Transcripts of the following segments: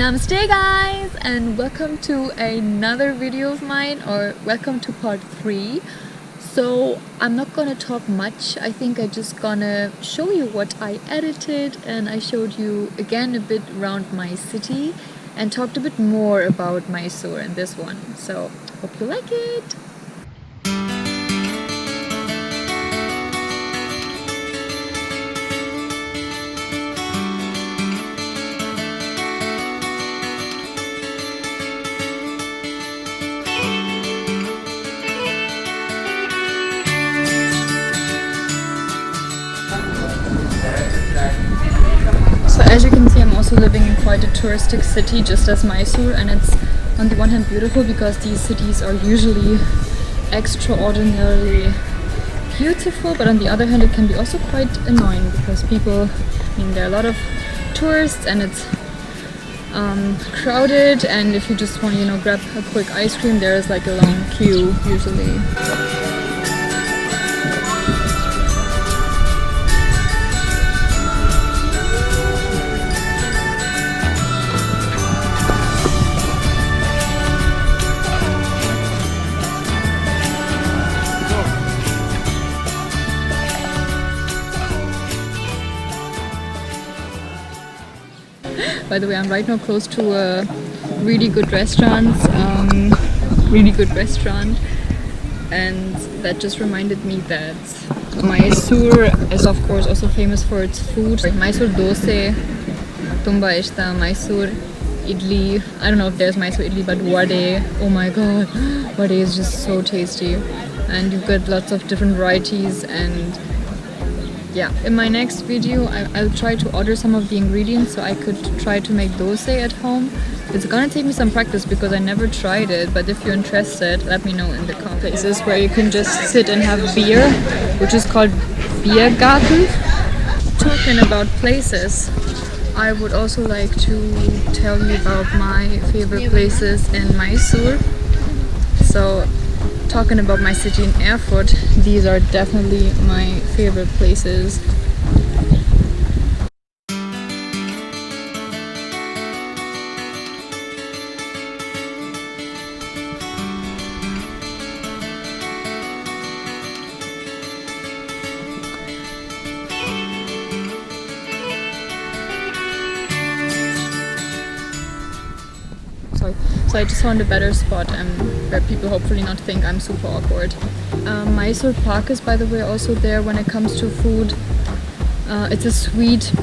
Namaste guys, and welcome to another video of mine, or welcome to part 3. So I'm not gonna talk much. I think I'm just gonna show you what I edited, and I showed you again a bit around my city and talked a bit more about Mysore in this one. So hope you like it. So as you can see, I'm also living in quite a touristic city, just as Mysore, and it's on the one hand beautiful because these cities are usually extraordinarily beautiful, but on the other hand it can be also quite annoying because people, there are a lot of tourists and it's crowded, and if you just want to grab a quick ice cream, there is like a long queue usually. By the way, I'm right now close to a really good restaurant, and that just reminded me that Mysore is of course also famous for its food. Mysore dosa, tumba ishta, Mysore idli. I don't know if there's Mysore idli, but vade. Oh my god, vade is just so tasty, and you've got lots of different varieties. And yeah, in my next video I'll try to order some of the ingredients so I could try to make dosa at home. It's gonna take me some practice because I never tried it, but if you're interested, let me know in the comments. Places where you can just sit and have beer, which is called Biergarten. Talking about places, I would also like to tell you about my favorite places in Mysore. So talking about my city in Erfurt, these are definitely my favorite places. So I just found a better spot where people hopefully not think I'm super awkward. Mysore Park is, by the way, also there when it comes to food. It's a sweet.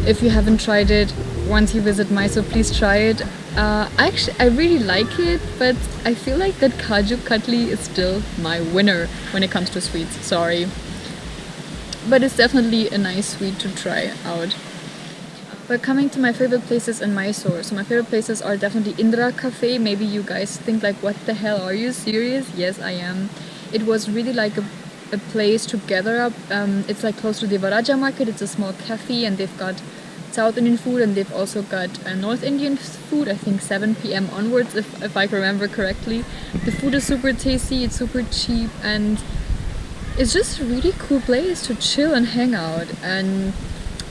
If you haven't tried it, once you visit Mysore, please try it. Actually, I really like it, but I feel like that Kaju Katli is still my winner when it comes to sweets. Sorry. But it's definitely a nice sweet to try out. But coming to my favorite places in Mysore, so my favorite places are definitely Indra Cafe. Maybe you guys think like, what the hell, are you serious? Yes, I am. It was really like a place to gather up. It's like close to the Varaja market. It's a small cafe, and they've got South Indian food, and they've also got North Indian food, I think 7 p.m. onwards, if I remember correctly. The food is super tasty, it's super cheap, and it's just a really cool place to chill and hang out. And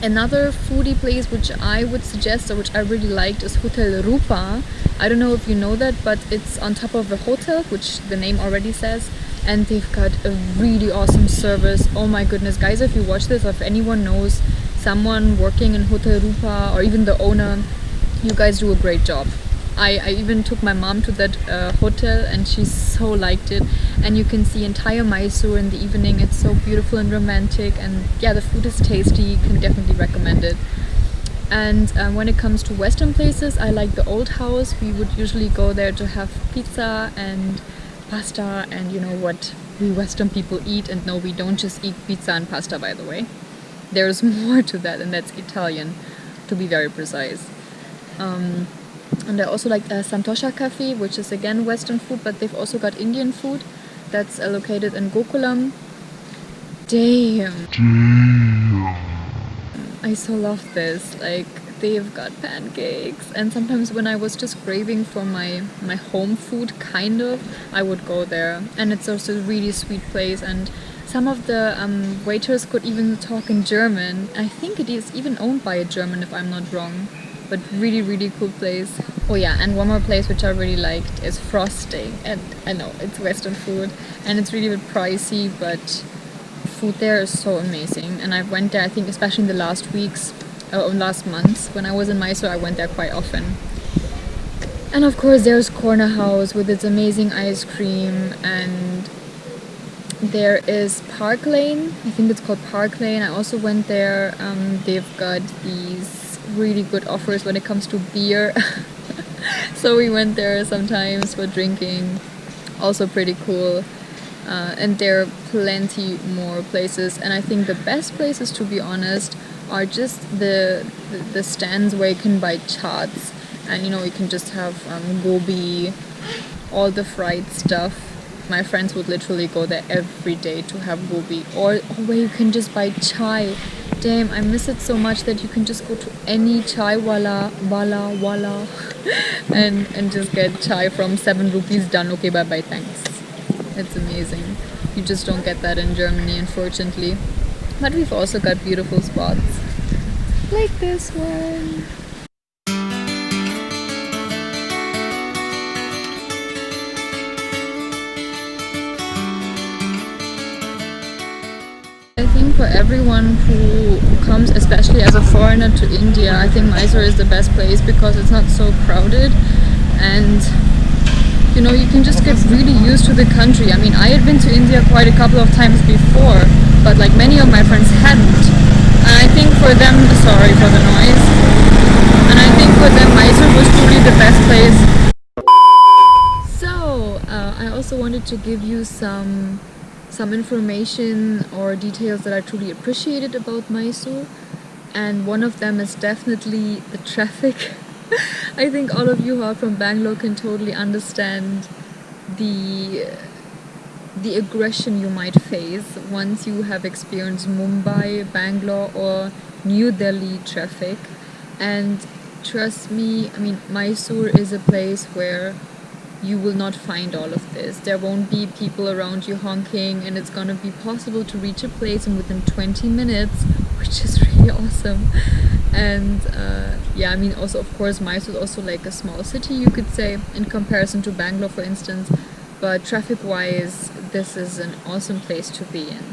another foodie place which I would suggest, or which I really liked, is Hotel Rupa. I don't know if you know that, but it's on top of a hotel, which the name already says, and they've got a really awesome service. Oh my goodness, guys, if you watch this, or if anyone knows someone working in Hotel Rupa, or even the owner, you guys do a great job. I even took my mom to that hotel, and she so liked it. And you can see entire Mysore in the evening. It's so beautiful and romantic, and yeah, the food is tasty. You can definitely recommend it. And when it comes to Western places, I like the Old House. We would usually go there to have pizza and pasta, and you know what we Western people eat. And no, we don't just eat pizza and pasta, by the way. There's more to that, and that's Italian, to be very precise. And I also like Santosha Cafe, which is again Western food, but they've also got Indian food. That's located in Gokulam. Damn. I so love this. Like, they've got pancakes, and sometimes when I was just craving for my home food, kind of, I would go there. And it's also a really sweet place, and some of the waiters could even talk in German. I think it is even owned by a German, if I'm not wrong. but really cool place. Oh yeah, and one more place which I really liked is Frosting. And I know it's Western food and it's really a bit pricey, but food there is so amazing. And I went there, I think, especially in the last weeks, last months. When I was in Mysore, I went there quite often. And of course, there's Corner House with its amazing ice cream, and there is Park Lane. I think it's called Park Lane. I also went there. They've got these really good offers when it comes to beer. So we went there sometimes for drinking. Also pretty cool. And there are plenty more places. And I think the best places, to be honest, are just the stands where you can buy chaats. And you can just have gobi, all the fried stuff. My friends would literally go there every day to have gobi, or where you can just buy chai. Damn, I miss it so much that you can just go to any chai wala and just get chai from 7 rupees, done, okay, bye bye, thanks. It's amazing. You just don't get that in Germany, unfortunately. But we've also got beautiful spots like this one. I think for everyone who comes, especially as a foreigner, to India, I think Mysore is the best place because it's not so crowded, and you can just get really used to the country. I mean, I had been to India quite a couple of times before, but like many of my friends hadn't. And I think for them, sorry for the noise, and I think for them Mysore was truly the best place. So I also wanted to give you some information or details that I truly appreciated about Mysore, and one of them is definitely the traffic. I think all of you who are from Bangalore can totally understand the aggression you might face once you have experienced Mumbai, Bangalore or New Delhi traffic. And trust me, I mean, Mysore is a place where you will not find all of this. There won't be people around you honking, and it's gonna be possible to reach a place in within 20 minutes, which is really awesome. And yeah, I mean, also of course Mysore is also like a small city, you could say, in comparison to Bangalore, for instance, but traffic wise this is an awesome place to be in.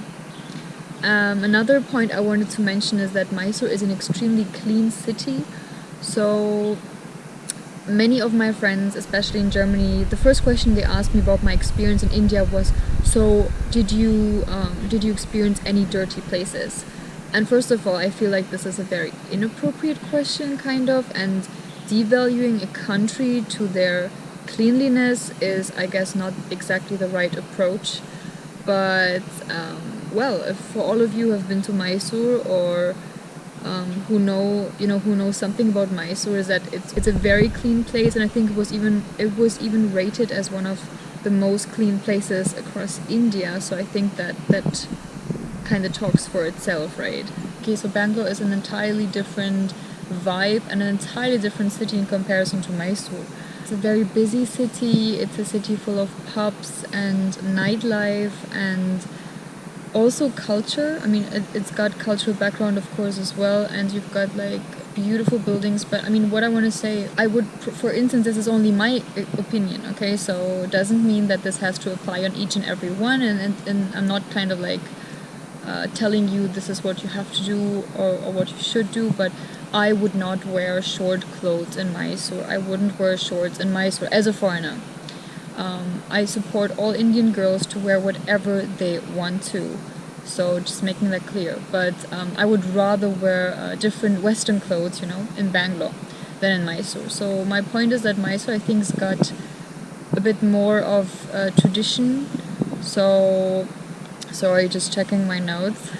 Another point I wanted to mention is that Mysore is an extremely clean city. So many of my friends, especially in Germany, the first question they asked me about my experience in India was, so did you experience any dirty places? And first of all, I feel like this is a very inappropriate question, kind of, and devaluing a country to their cleanliness is, I guess, not exactly the right approach. But well, if for all of you who have been to Mysore or who know something about Mysore, is that it's a very clean place, and I think it was even rated as one of the most clean places across India. So I think that kind of talks for itself, right? Okay, so Bangalore is an entirely different vibe and an entirely different city in comparison to Mysore. It's a very busy city. It's a city full of pubs and nightlife and also culture. I mean, it's got cultural background, of course, as well, and you've got like beautiful buildings. But I mean, what I want to say, I would, for instance, this is only my opinion, okay? So it doesn't mean that this has to apply on each and every one, and I'm not kind of like telling you this is what you have to do or what you should do, but I would not wear short clothes in Mysore. I wouldn't wear shorts in Mysore as a foreigner. I support all Indian girls to wear whatever they want to, so just making that clear. But I would rather wear different Western clothes, in Bangalore than in Mysore. So my point is that Mysore, I think, has got a bit more of tradition. So, sorry, just checking my notes.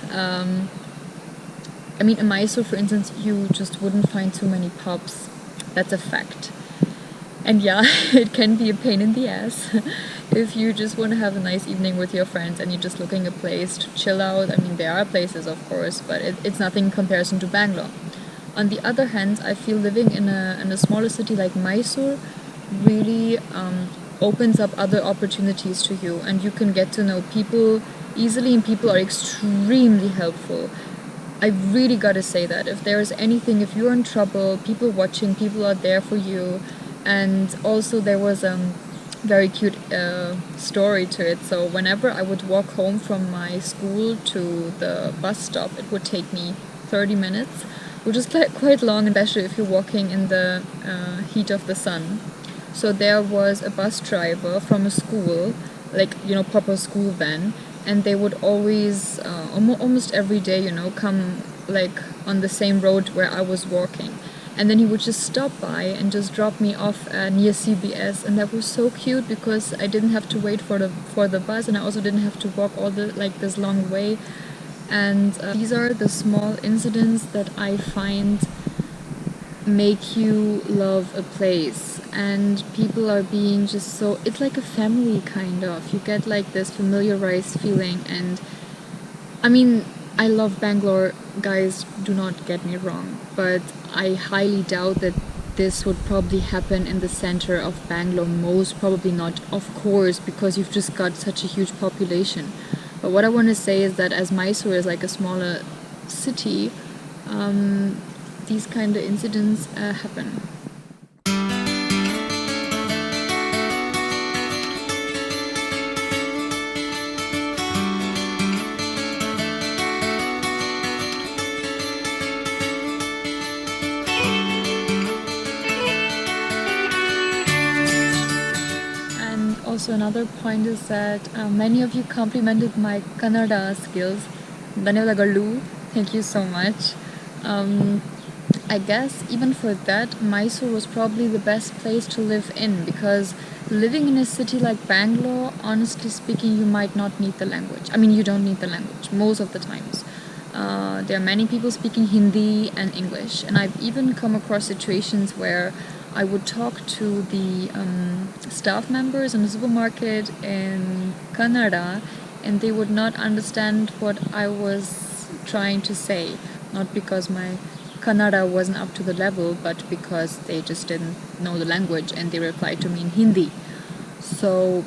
I mean, in Mysore, for instance, you just wouldn't find too many pubs. That's a fact. And yeah, it can be a pain in the ass if you just want to have a nice evening with your friends and you're just looking a place to chill out. I mean, there are places, of course, but it's nothing in comparison to Bangalore. On the other hand, I feel living in a smaller city like Mysore really opens up other opportunities to you, and you can get to know people easily, and people are extremely helpful. I really gotta say that if there's anything, if you're in trouble, people watching, people are there for you. And also there was a very cute story to it. So whenever I would walk home from my school to the bus stop, it would take me 30 minutes, which is quite long, especially if you're walking in the heat of the sun. So there was a bus driver from a school, like, you know, proper school van, and they would always, almost every day, you know, come like on the same road where I was walking. And then he would just stop by and just drop me off near CBS, and that was so cute because I didn't have to wait for the bus, and I also didn't have to walk all the this long way. And these are the small incidents that I find make you love a place, and people are being just so, it's like a family kind of, you get like this familiarized feeling. And I mean, I love Bangalore, guys, do not get me wrong, but I highly doubt that this would probably happen in the center of Bangalore. Most probably not, of course, because you've just got such a huge population. But what I want to say is that as Mysore is like a smaller city, these kind of incidents happen. Also, another point is that many of you complimented my Kannada skills. Dhanyavadagallu. Thank you so much. I guess even for that, Mysore was probably the best place to live in, because living in a city like Bangalore, honestly speaking, you might not need the language. I mean, you don't need the language most of the times. There are many people speaking Hindi and English, and I've even come across situations where I would talk to the staff members in the supermarket in Kannada, and they would not understand what I was trying to say. Not because my Kannada wasn't up to the level, but because they just didn't know the language and they replied to me in Hindi. So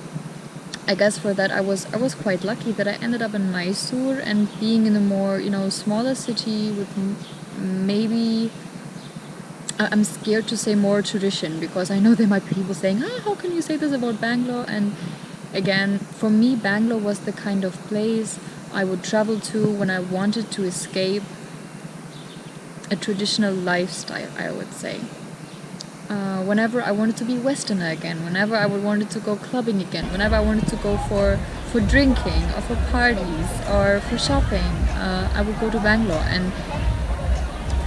I guess for that I was quite lucky that I ended up in Mysore, and being in a more, you know, smaller city with maybe, I'm scared to say more tradition, because I know there might be people saying, how can you say this about Bangalore? And again, for me, Bangalore was the kind of place I would travel to when I wanted to escape a traditional lifestyle, I would say. Whenever I wanted to be Westerner again, whenever I wanted to go clubbing again, whenever I wanted to go for drinking or for parties or for shopping, I would go to Bangalore.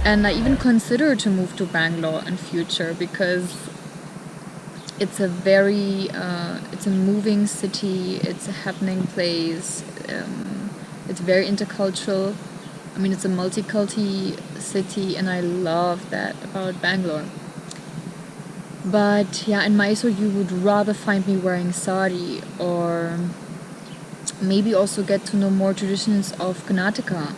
And I even consider to move to Bangalore in future, because it's a very, it's a moving city, it's a happening place, it's very intercultural. I mean, it's a multi-culti city, and I love that about Bangalore. But yeah, in Mysore you would rather find me wearing sari, or maybe also get to know more traditions of Karnataka.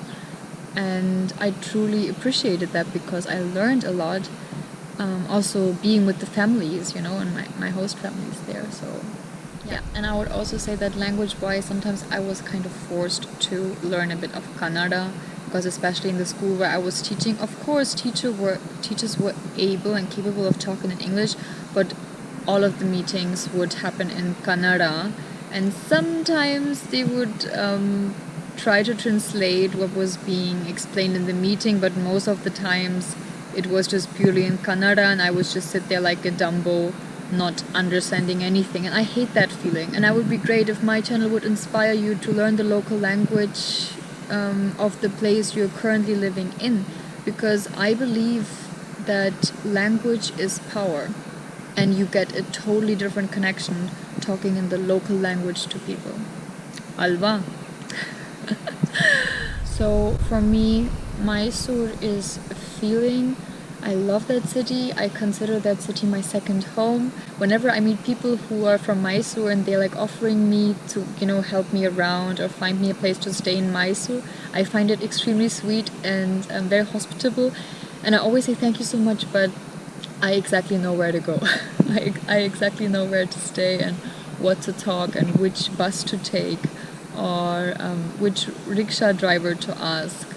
And I truly appreciated that, because I learned a lot. Also being with the families, you know, and my host families there. So yeah, and I would also say that language-wise, sometimes I was kind of forced to learn a bit of Kannada, because especially in the school where I was teaching, of course, teachers were able and capable of talking in English, but all of the meetings would happen in Kannada, and sometimes they would try to translate what was being explained in the meeting, but most of the times it was just purely in Kannada, and I would just sit there like a Dumbo, not understanding anything. And I hate that feeling. And it would be great if my channel would inspire you to learn the local language of the place you're currently living in, because I believe that language is power, and you get a totally different connection talking in the local language to people. Alva. So for me, Mysore is a feeling. I love that city. I consider that city my second home. Whenever I meet people who are from Mysore and they're like offering me to, you know, help me around or find me a place to stay in Mysore, I find it extremely sweet and very hospitable. And I always say thank you so much, but I exactly know where to go. I exactly know where to stay and what to talk and which bus to take, or which rickshaw driver to ask.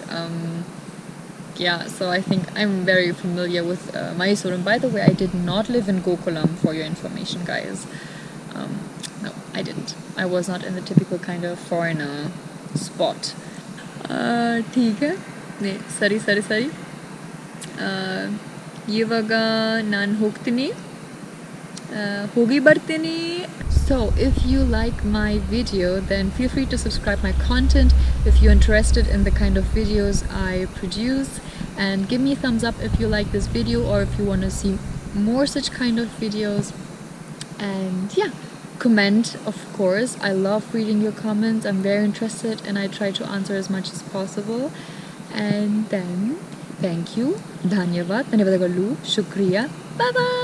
yeah, so I think I'm very familiar with Mysore. And by the way, I did not live in Gokulam, for your information, guys. No, I didn't. I was not in the typical kind of foreigner spot. ठीक है ಸರಿ ಇವಾಗ ನಾನು ಹೋಗ್ತೀನಿ ಹೋಗಿ ಬರ್ತೀನಿ. So if you like my video, then feel free to subscribe my content if you're interested in the kind of videos I produce, and give me a thumbs up if you like this video or if you want to see more such kind of videos. And yeah, comment, of course. I love reading your comments. I'm very interested and I try to answer as much as possible. And then thank you, ಧನ್ಯವಾದ, ಧನ್ಯವಾದಗಳು, ಶುಕ್ರಿಯಾ, bye bye.